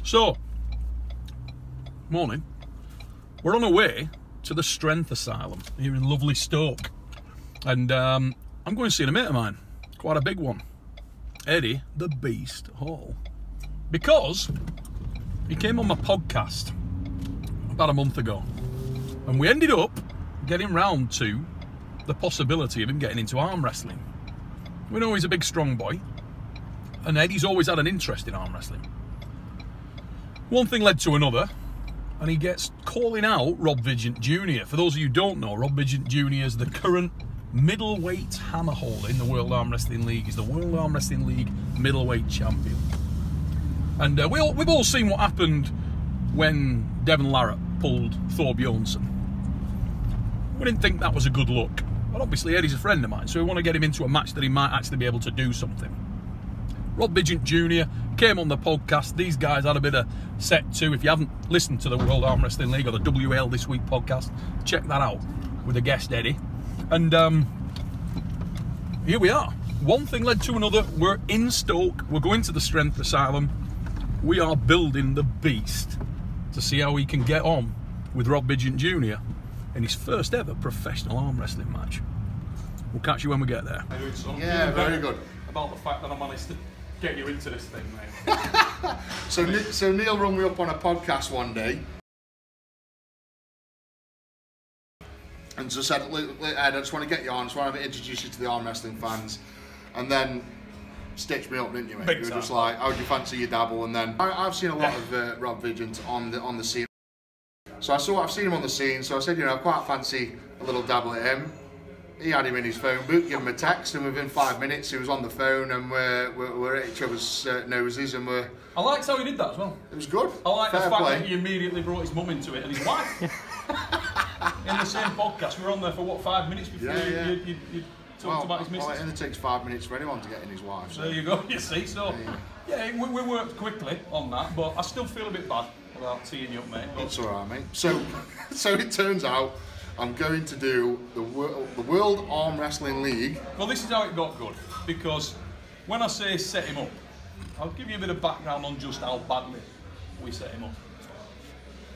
So, morning. We're on our way to the Strength Asylum here in lovely Stoke. And I'm going to see a mate of mine, quite a big one, Eddie the Beast Hall. Because he came on my podcast about a month ago. And we ended up getting round to the possibility of him getting into arm wrestling. We know he's a big, strong boy. And Eddie's always had an interest in arm wrestling. One thing led to another, and he gets calling out Rob Vigent Jr. For those of you who don't know, Rob Vigent Jr. is the current middleweight hammerholder in the World Arm Wrestling League. He's the World Arm Wrestling League middleweight champion. And we've all seen what happened when Devon Larratt pulled Thor Bjornsson. We didn't think that was a good look. But obviously Eddie's a friend of mine, so we want to get him into a match that he might actually be able to do something. Rob Vigent Jr. came on the podcast. These guys had a bit of set to. If you haven't listened to the World Arm Wrestling League or the WL This Week podcast, check that out with the guest Eddie. And here we are. One thing led to another. We're in Stoke. We're going to the Strength Asylum. We are building the beast to see how he can get on with Rob Vigent Jr. in his first ever professional arm wrestling match. We'll catch you when we get there. Yeah, very good. About the fact that I managed to get you into this thing, mate. So Neil rung me up on a podcast one day and just said, "Look, Ed, I just want to get you on, I just want to introduce you to the arm wrestling fans." And then stitched me up, didn't you, mate? You were just like, "How do you fancy your dabble?" And then I've seen a lot of Rob Vigent on the scene. So I've seen him on the scene, so I said, I quite fancy a little dabble at him. He had him in his phone book, gave him a text, and within 5 minutes he was on the phone, and we're at each other's noses, and we're... I liked how he did that as well. It was good. I like the fact that he immediately brought his mum into it, and his wife. In the same podcast, we were on there for, what, 5 minutes before you talked about his missus? Well, it only takes 5 minutes for anyone to get in his wife. So. There you go, you see, so... Yeah, we worked quickly on that, but I still feel a bit bad about teeing you up, mate. But... It's alright, mate. So it turns out I'm going to do the World Arm Wrestling League. Well, this is how it got good, because when I say set him up, I'll give you a bit of background on just how badly we set him up.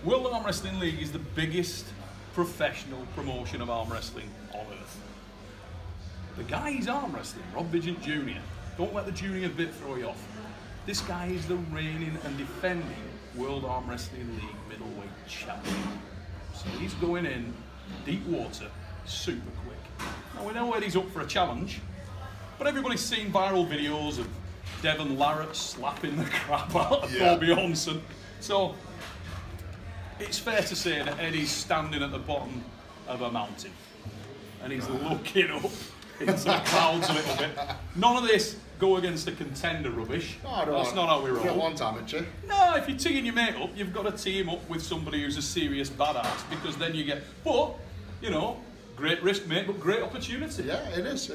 World Arm Wrestling League is the biggest professional promotion of arm wrestling on earth. The guy he's arm wrestling, Rob Vigent Jr., don't let the junior bit throw you off. This guy is the reigning and defending World Arm Wrestling League middleweight champion. So he's going in deep water super quick. Now we know Eddie's up for a challenge, but everybody's seen viral videos of Devon Larratt slapping the crap out of Thor Bjornsson. So it's fair to say that Eddie's standing at the bottom of a mountain and he's looking up into the clouds a little bit. None of this go against a contender rubbish. No, that's not how we roll. Get one time, haven't you? No, if you're teeing your mate up, you've got to tee him up with somebody who's a serious badass, because then you get, but, great risk, mate, but great opportunity. Yeah, it is.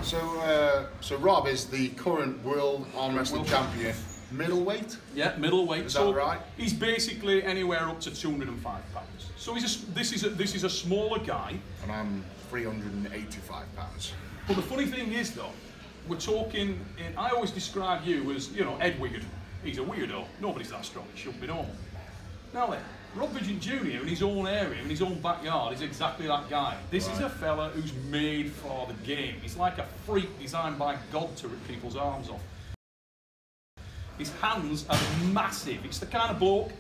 So Rob is the current World Arm Wrestling Champion, middleweight? Yeah, middleweight. Is that right? He's basically anywhere up to 205 pounds. So this is a smaller guy. And I'm 385 pounds. But the funny thing is, though, we're talking, I always describe you as, Ed Weird. He's a weirdo. Nobody's that strong. It shouldn't be normal. Now then, Rob Vigent Jr. in his own area, in his own backyard, is exactly that guy. This is a fella who's made for the game. He's like a freak designed by God to rip people's arms off. His hands are massive. It's the kind of bloke,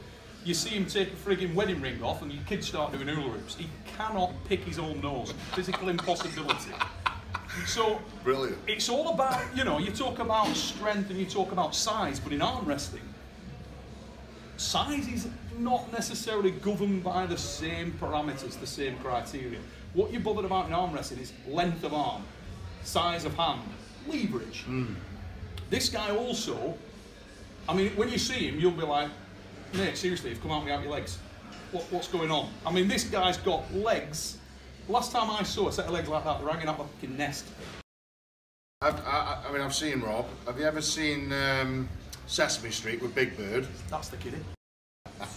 you see him take a frigging wedding ring off and your kids start doing hula hoops. He cannot pick his own nose. Physical impossibility. So, brilliant. It's all about, you talk about strength and you talk about size, but in arm wrestling, size is not necessarily governed by the same parameters, the same criteria. What you're bothered about in arm wrestling is length of arm, size of hand, leverage. This guy also, when you see him, you'll be like, mate, seriously, you've come out without your legs. What's going on? This guy's got legs. Last time I saw a set of legs like that, they're hanging out like a fucking nest. I've seen Rob. Have you ever seen Sesame Street with Big Bird? That's the kiddie.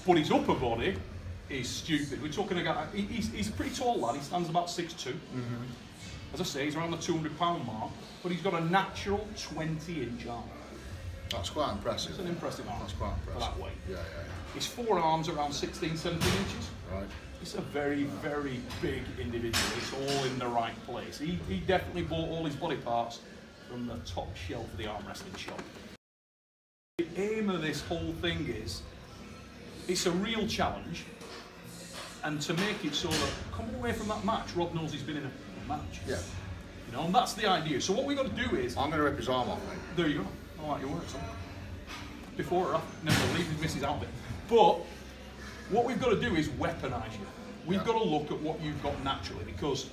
But his upper body is stupid. We're talking a guy, he's a pretty tall lad, he stands about 6'2". As I say, he's around the 200-pound mark, but he's got a natural 20-inch arm. That's quite impressive. It's an impressive arm. That's quite impressive. For that weight. Yeah. His forearms around 16, 17 inches. Right. It's a very, very big individual. It's all in the right place. He definitely bought all his body parts from the top shelf of the arm wrestling shop. The aim of this whole thing is, it's a real challenge, and to make it so that, come away from that match, Rob knows he's been in a match. Yeah. You know, and that's the idea. So what we've got to do is... I'm going to rip his arm off, mate. There you go. I like your work, son. Before or after, never leave his missus out of it. But what we've got to do is weaponise you. We've got to look at what you've got naturally, because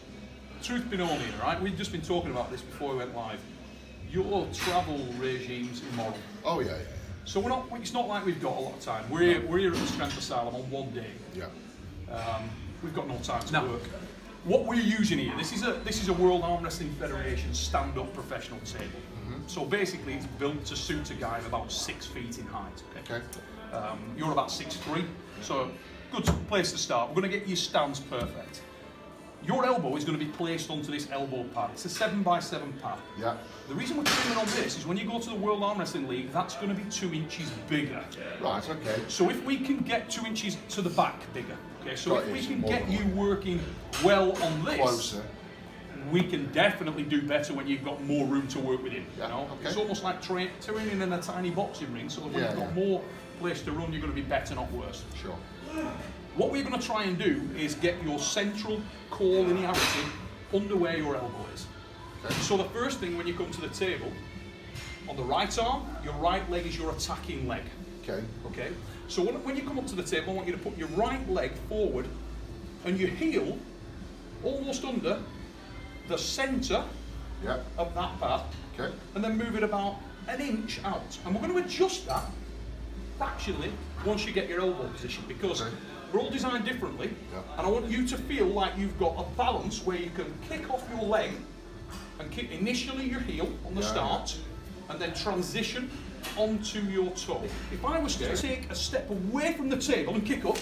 truth be known here, right? We've just been talking about this before we went live. Your travel regime's immoral. Oh yeah. So we're not. It's not like we've got a lot of time. We're here at the Strength Asylum on one day. Yeah. We've got no time to work. What we're using here, this is a World Arm Wrestling Federation stand-up professional table. So basically, it's built to suit a guy of about 6 feet in height. Okay. You're about 6'3", so good place to start. We're going to get your stance perfect. Your elbow is going to be placed onto this elbow pad. It's a 7x7 pad. Yeah. The reason we're putting it on this is when you go to the World Arm Wrestling League, that's going to be 2 inches bigger. Right, okay. So if we can get 2 inches to the back bigger, okay, so if we can get you working well on this, closer, we can definitely do better when you've got more room to work within. Yeah, You know? okay. It's almost like training in a tiny boxing ring, so when you've got more place to run, you're going to be better, not worse. Sure. What we're going to try and do is get your central core linearity under where your elbow is. Okay. So the first thing when you come to the table, on the right arm, your right leg is your attacking leg. Okay. Okay. So when you come up to the table, I want you to put your right leg forward and your heel almost under the centre of that pad, and then move it about an inch out. And we're going to adjust that fractionally once you get your elbow position, because we're all designed differently, and I want you to feel like you've got a balance where you can kick off your leg and kick initially your heel on the start, and then transition onto your toe. If I was to take a step away from the table and kick up,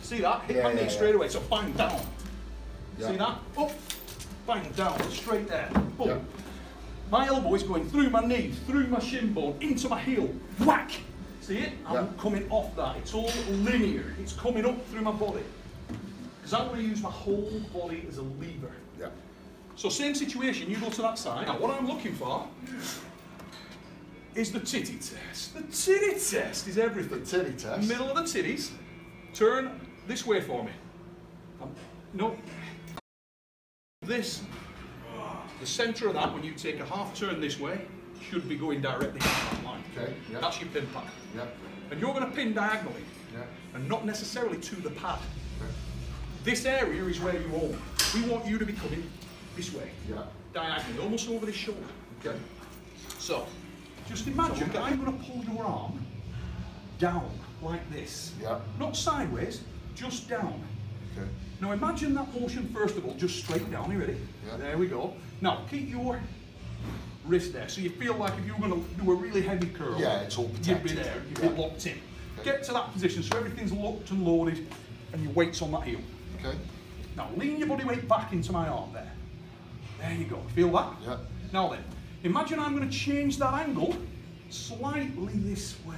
see that? Hit my knee straight away, so bang down. See that? Up, bang down, straight there. Boom. My elbow is going through my knee, through my shin bone, into my heel. Whack! See it? I'm coming off that. It's all linear. It's coming up through my body. Because I'm going to use my whole body as a lever. So same situation, you go to that side. Now what I'm looking for is the titty test. The titty test is everything. The titty test? Middle of the titties. Turn this way for me. No. This, the centre of that, when you take a half turn this way, should be going directly down that line. Okay. That's your pin pad. And you're going to pin diagonally, and not necessarily to the pad. This area is where you own. We want you to be coming this way, diagonally, almost over the shoulder. Okay. So, just imagine that I'm going to pull your arm down like this. Not sideways, just down. Okay. Now imagine that motion first of all, just straight down. Are you ready? There we go. Now keep your wrist there, so you feel like if you were going to do a really heavy curl, it's all protected. You'd be there, you'd be locked in. Get to that position so everything's locked and loaded, and your weight's on that heel. Okay. Now lean your body weight back into my arm there. There you go. Feel that? Yeah. Now then, imagine I'm going to change that angle slightly this way.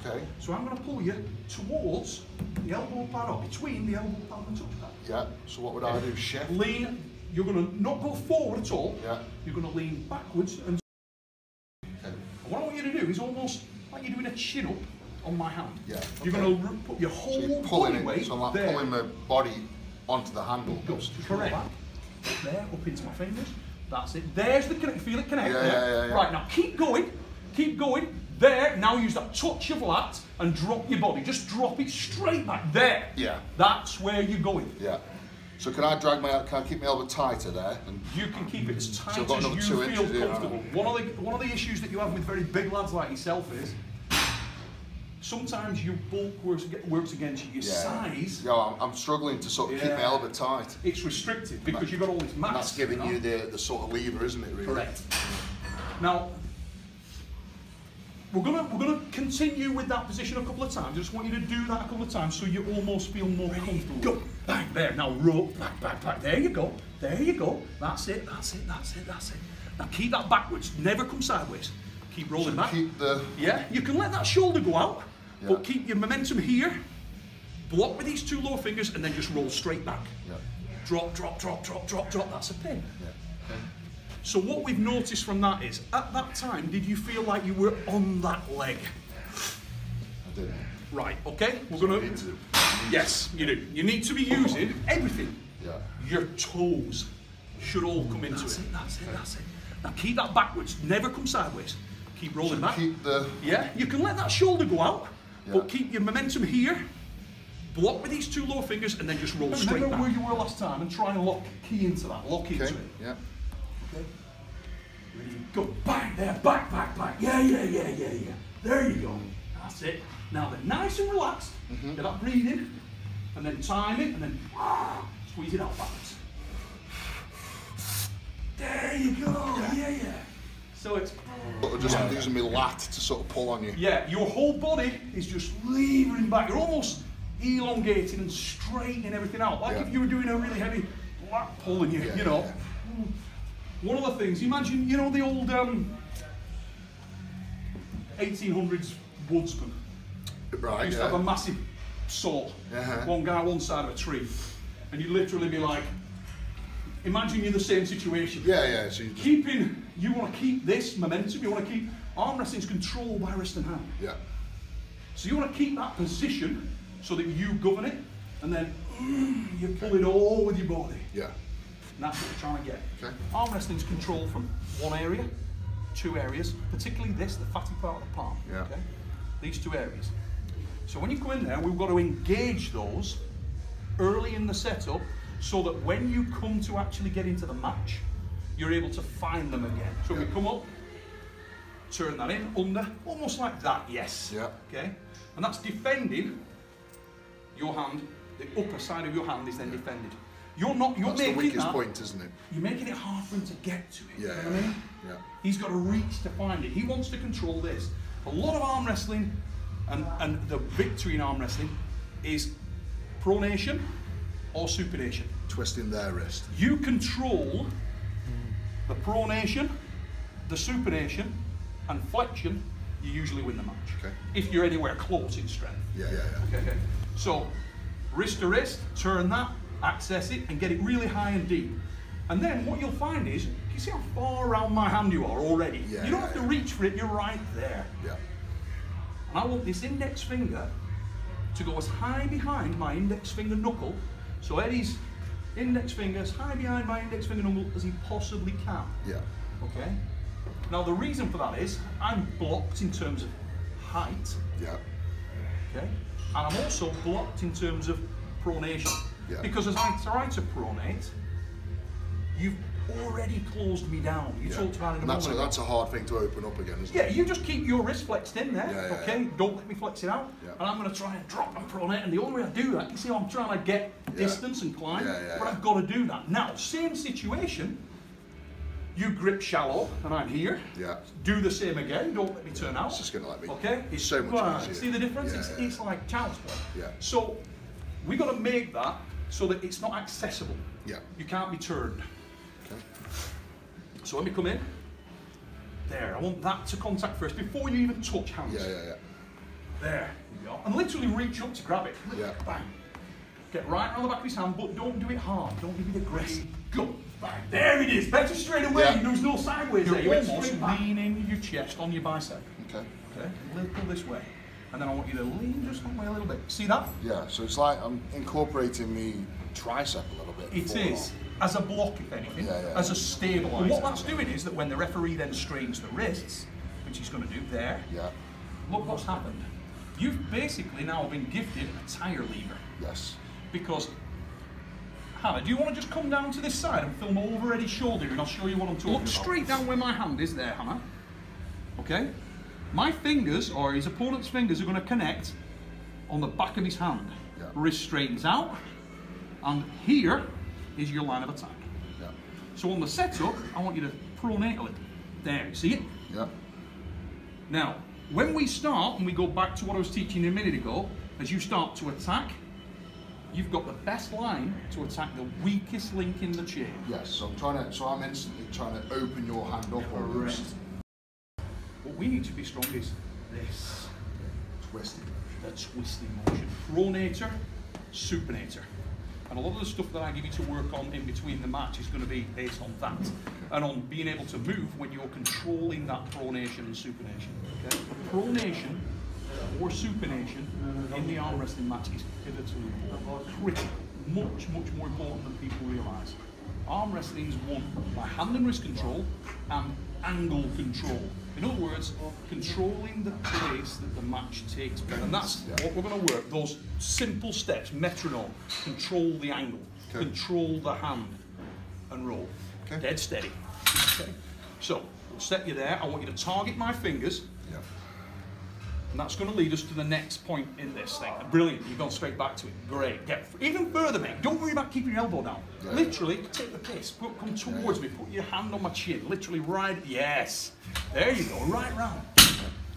Okay. So I'm going to pull you towards the elbow pad, or between the elbow pad and the touch pad. Yeah. So what would I do, chef? Lean. You're going to not go forward at all. Yeah. You're going to lean backwards and. Okay. And what I want you to do is almost like you're doing a chin up on my hand. Yeah. Okay. You're going to put your whole body weight so I'm like there. Pulling my body onto the handle. Correct. There, up into my fingers. That's it. There's the connect. Feel it connect. Yeah. Right, now keep going. Keep going. There, now use that touch of lat and drop your body. Just drop it straight back. There. Yeah. That's where you're going. Yeah. So can I keep my elbow tighter there? And you can keep it as tight as you feel comfortable. One of the issues that you have with very big lads like yourself is sometimes your bulk works against you. Your size. Yeah, I'm struggling to sort of keep my elbow tight. It's restricted because you've got all this mass. That's giving you the sort of lever, isn't it? Really? Correct. Now, we're gonna continue with that position a couple of times. I just want you to do that a couple of times so you almost feel more comfortable. Go, bang, there. Now roll, back. There you go. There you go. That's it. Now keep that backwards. Never come sideways. Keep rolling back. Keep the... Yeah, you can let that shoulder go out, Yeah. but keep your momentum here. Block with these two lower fingers and then just roll straight back. Yeah. Drop, drop, drop, drop, drop, drop. That's a pin. Yeah. Okay. So what we've noticed from that is, at that time, did you feel like you were on that leg? I did. Right, okay, we're gonna... Yes, you do. You need to be using everything. Yeah. Your toes should all come into it. That's it, that's it. Now keep that backwards, never come sideways. Keep rolling back. Keep the... Yeah, you can let that shoulder go out, Yeah. but keep your momentum here. Block with these two lower fingers and then just roll straight back. Remember where you were last time and try and lock key into that, lock into it. Yeah. Okay. Ready, go. Bang, there, back, back, back. Yeah, yeah, yeah, yeah, yeah. There you go. That's it. Now then, nice and relaxed. Get that breathing, and then time it, and then squeeze it out backwards. There you go. Yeah, yeah. So it's... Just using my lat to sort of pull on you. Yeah, your whole body is just levering back. You're almost elongating and straightening everything out, like if you were doing a really heavy lat pull and you know. One of the things, imagine, you know, the old 1800s woodsman. Right, Used to have a massive saw, one guy one side of a tree, and you'd literally be like, imagine you're in the same situation. Yeah. So you want to keep this momentum, you want to keep, arm wrestling's controlled by wrist and hand. Yeah. So you want to keep that position so that you govern it, and then you pull it all with your body. Yeah. And that's what we're trying to get. Okay. Arm wrestling's controlled from one area, two areas, particularly this, the fatty part of the palm. Yeah. Okay? These two areas. So when you come in there, we've got to engage those early in the setup so that when you come to actually get into the match, you're able to find them again. So we come up, turn that in, under, almost like that, yes. Yeah. Okay? And that's defending your hand, the upper side of your hand is then defended. You're That's making the weakest that, point, isn't it? You're making it hard for him to get to it. Yeah. You know what I mean? Yeah. He's got to reach to find it. He wants to control this. A lot of arm wrestling and the victory in arm wrestling is pronation or supination. Twisting their wrist. You control the pronation, the supination, and flexion, you usually win the match. Okay. If you're anywhere close in strength. Yeah. Okay. So, wrist to wrist, turn that, access it, and get it really high and deep. And then what you'll find is, you see how far around my hand you are already? Yeah, you don't have to reach for it, you're right there. Yeah. And I want this index finger to go as high behind my index finger knuckle, so Eddie's index finger as high behind my index finger knuckle as he possibly can. Yeah. Okay? Now the reason for that is, I'm blocked in terms of height, Yeah. okay? And I'm also blocked in terms of pronation. Yeah. Because as I try to pronate, you've already closed me down. You talked about it a moment ago. That's a hard thing to open up again, isn't it? Yeah, you just keep your wrist flexed in there, Yeah, okay? Don't let me flex it out. Yeah. And I'm going to try and drop and pronate, and the only way I do that, you see how I'm trying to get distance and climb, but I've got to do that. Now, same situation, you grip shallow, and I'm here. Yeah. Do the same again, don't let me turn out. It's just going to let me. Okay? It's so much easier. See the difference? Yeah, it's like child's play. Yeah. So, we've got to make that so that it's not accessible. Yeah. You can't be turned. Okay. So when we come in, there, I want that to contact first, before you even touch hands. Yeah. There you go. And literally reach up to grab it. Yeah. Bang. Get right around the back of his hand, but don't do it hard. Don't give it aggressive. Go. Bang. There it is. Better straight away. Yeah. There's no sideways there. You're You're almost leaning your chest on your bicep. Okay. Okay. A little this way. And then I want you to lean just one way a little bit. See that? Yeah, so it's like I'm incorporating the tricep a little bit. It is. As a block, if anything, as a stabiliser. And what that's doing is that when the referee then strains the wrists, which he's going to do there, look what's happened. You've basically now been gifted a tire lever. Yes. Because, Hannah, do you want to just come down to this side and film over Eddie's shoulder and I'll show you what I'm talking about? Look straight down where my hand is there, Hannah. Okay? My fingers, or his opponent's fingers, are going to connect on the back of his hand. Yeah. Wrist straightens out, and here is your line of attack. Yeah. So on the setup, I want you to pronate a little. There, you see it? Yeah. Now, when we start, and we go back to what I was teaching you a minute ago, as you start to attack, you've got the best line to attack the weakest link in the chain. Yes, so I'm instantly trying to open your hand up. Correct. But what we need to be strong is this. Twisting. The twisting motion. Pronator, supinator. And a lot of the stuff that I give you to work on in between the match is going to be based on that. And on being able to move when you're controlling that pronation and supination. Okay? Pronation or supination in the arm wrestling match is pivotal, critical, much more important than people realise. Arm wrestling is won by hand and wrist control and angle control. In other words, controlling the place that the match takes place. And that's what we're going to work. Those simple steps, metronome, control the angle, control the hand, and roll. Dead steady. Okay. So, we'll set you there. I want you to target my fingers. Yeah. And that's going to lead us to the next point in this thing. Brilliant, you've gone straight back to it. Great. Get even further, mate. Don't worry about keeping your elbow down. Yeah. Literally, take the piss. Come towards me. Put your hand on my chin. Literally right. Yes. There you go. Right round.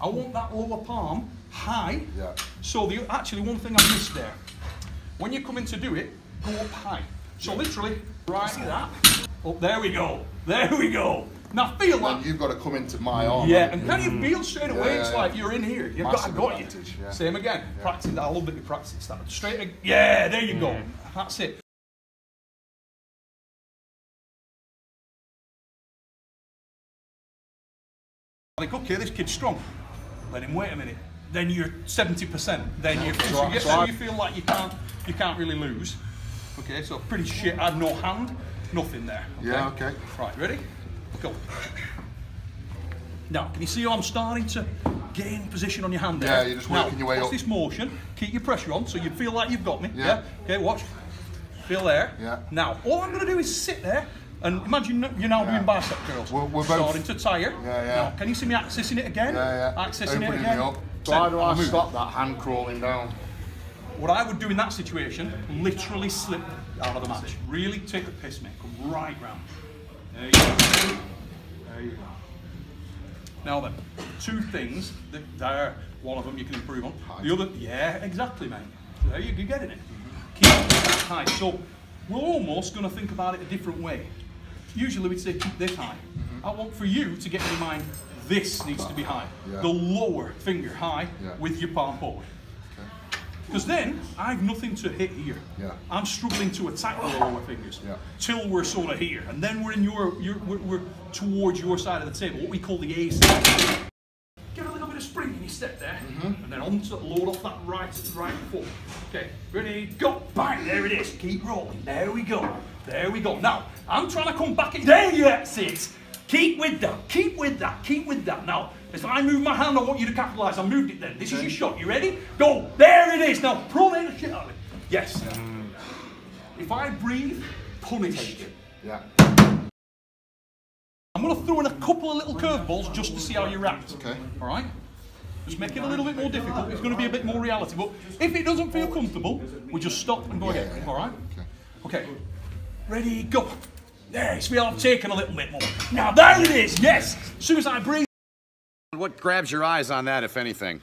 I want that lower palm high. Yeah. So actually, one thing I missed there. When you're coming to do it, go up high. So literally, right like that. Oh, there we go. There we go. Now feel that. You've got to come into my arm. Yeah, and can you feel straight away? It's like you're in here. You've got you. Yeah. Same again. Practice that. I love that you practice that. Straight. Yeah, there you go. That's it. Like, okay, this kid's strong. Let him wait a minute. Then you're 70%. Then you're so you feel like you can't really lose. Okay, so pretty shit. I had no hand, nothing there. Okay? Yeah. Okay. Right, ready? Go. Now, can you see how I'm starting to gain position on your hand there? Yeah, you're just working your way up. Watch this motion. Keep your pressure on so you feel like you've got me. Yeah. Okay, watch. Feel there. Yeah. Now, all I'm going to do is sit there and imagine you're now doing bicep curls. We're both starting to tire. Yeah, yeah. Now, can you see me accessing it again? Yeah, yeah. Accessing it again. So how do I stop that hand crawling down? What I would do in that situation, literally slip out of the match. Really take the piss, mate. Come right round. There you go. There you go. Now then, two things. There, one of them you can improve on. The other, yeah, exactly, mate. There you're getting it. Keep it high. So we're almost going to think about it a different way. Usually we'd say keep this high. I want for you to get in your mind, this needs to be high. Yeah. The lower finger high with your palm forward. Because then I've nothing to hit here. Yeah. I'm struggling to attack the lower fingers till we're sort of here, and then we're in we're towards your side of the table, what we call the A side. Get a little bit of spring in your step there, and then on to load off that right foot. Okay, ready, go, bang! There it is. Keep rolling. There we go. There we go. Now I'm trying to come back in. There you sit. Keep with that. Keep with that. Keep with that. Now. If I move my hand, I want you to capitalise. I moved it then. This is your shot. You ready? Go. There it is. Now, pronate the shit out of it. Yes. If I breathe, punish. Yeah. I'm going to throw in a couple of little curveballs just to see how you react. Okay. All right? Just make it a little bit more difficult. It's going to be a bit more reality. But if it doesn't feel comfortable, we just stop and go again. All right? Okay. Ready, go. There. It's feel I've taken a little bit more. Now, there it is. Yes. As soon as I breathe. What grabs your eyes on that, if anything?